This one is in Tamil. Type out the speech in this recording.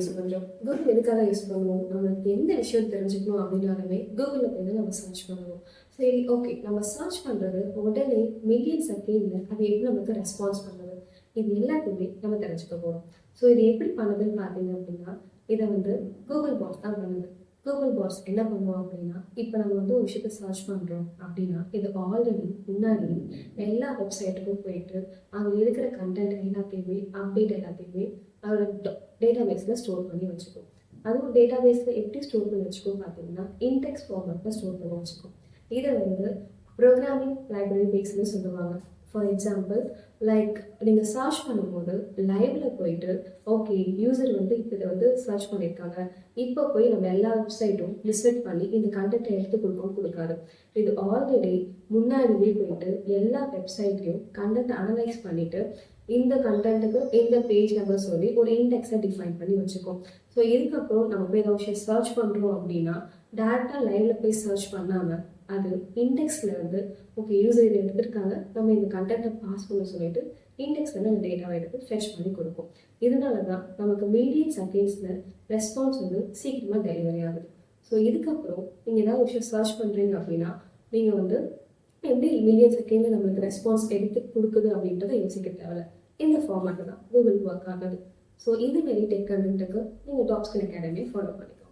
யூஸ் பண்ணுறோம். கூகுள் எதுக்காக யூஸ் பண்ணுவோம்? நம்மளுக்கு எந்த விஷயம் தெரிஞ்சுக்கணும் அப்படின்னாலுமே கூகுளில் போய் நம்ம சர்ச் பண்ணுவோம். சரி, ஓகே, நம்ம சர்ச் பண்ணுறது உடனே மில்லியன் செகண்டில் அது எப்படி நமக்கு ரெஸ்பான்ஸ் பண்ணுது, இது எல்லாத்தையுமே நம்ம தெரிஞ்சுக்க போகிறோம். ஸோ இது எப்படி பண்ணுதுன்னு பார்த்தீங்க அப்படின்னா, இதை கூகுள் பாட்ஸ் தான் பண்ணுது. கூகுள் பாட்ஸ் என்ன பண்ணுவோம் அப்படின்னா, இப்போ நம்ம ஒரு விஷயத்தை சர்ச் பண்ணுறோம் அப்படின்னா, இது ஆல்ரெடி முன்னாடி எல்லா வெப்சைட்டுக்கும் போயிட்டு அங்கே இருக்கிற கண்டென்ட் எல்லாத்தையுமே அப்டேட் எல்லாத்தையுமே அதோட டேட்டா பேஸில் ஸ்டோர் பண்ணி வச்சுக்கும். அதுவும் டேட்டா பேஸில் எப்படி ஸ்டோர் பண்ணி வச்சுக்கோம் பார்த்தீங்கன்னா, இன்டெக்ஸ் ஃபார்மேட்டில் ஸ்டோர் பண்ணி வச்சுக்கும். இதை ப்ரோக்ராமிங் லைப்ரரி பேஸ்னு சொல்லுவாங்க. ஃபார் எக்ஸாம்பிள், லைக் நீங்கள் சர்ச் பண்ணும்போது லைவில் போயிட்டு ஓகே யூசர் இப்போ இதை சர்ச் பண்ணியிருக்காங்க, இப்போ போய் நம்ம எல்லா வெப்சைட்டும் விசிட் பண்ணி இந்த கண்டென்ட்டை எடுத்து கொடுக்காது. இது ஆல்ரெடி முன்னாடியே போயிட்டு எல்லா வெப்சைட்லையும் கண்டென்ட் அனலைஸ் பண்ணிவிட்டு இந்த கண்டென்ட்டுக்கு இந்த பேஜ் நம்பர் சொல்லி ஒரு இண்டெக்ஸை டிஃபைன் பண்ணி வச்சுக்கோம். ஸோ இதுக்கப்புறம் நம்ம போய் ஏதாவது விஷயம் சர்ச் பண்ணுறோம் அப்படின்னா டேரெக்டாக லைவில் போய் சர்ச் பண்ணாமல் அது இண்டெக்ஸில் ஓகே யூசர் இதை எடுத்துருக்காங்க, நம்ம இந்த கண்டென்ட்டை பாஸ் பண்ண சொல்லிட்டு இண்டெக்ஸில் அந்த டேட்டாவை எடுத்து ஃபெச் பண்ணி கொடுக்கும். இதனால தான் நமக்கு மில்லியன் செகண்ட்ஸில் ரெஸ்பான்ஸ் சீக்கிரமாக டெலிவரி ஆகுது. ஸோ இதுக்கப்புறம் நீங்கள் ஏதாவது விஷயம் சர்ச் பண்ணுறீங்க அப்படின்னா நீங்கள் எப்படி மில்லியன் செகண்டில் நம்மளுக்கு ரெஸ்பான்ஸ் எடுத்து கொடுக்குது அப்படின்றத யோசிக்க தேவையில்ல. இந்த ஃபார்மேட்டு தான் கூகுள் ஒர்க் ஆகுது. ஸோ இது மாரி டெக் கண்டென்ட்டுக்கு நீங்கள் டாப் ஸ்கில் அகாடமியை ஃபாலோ பண்ணிக்கோங்க.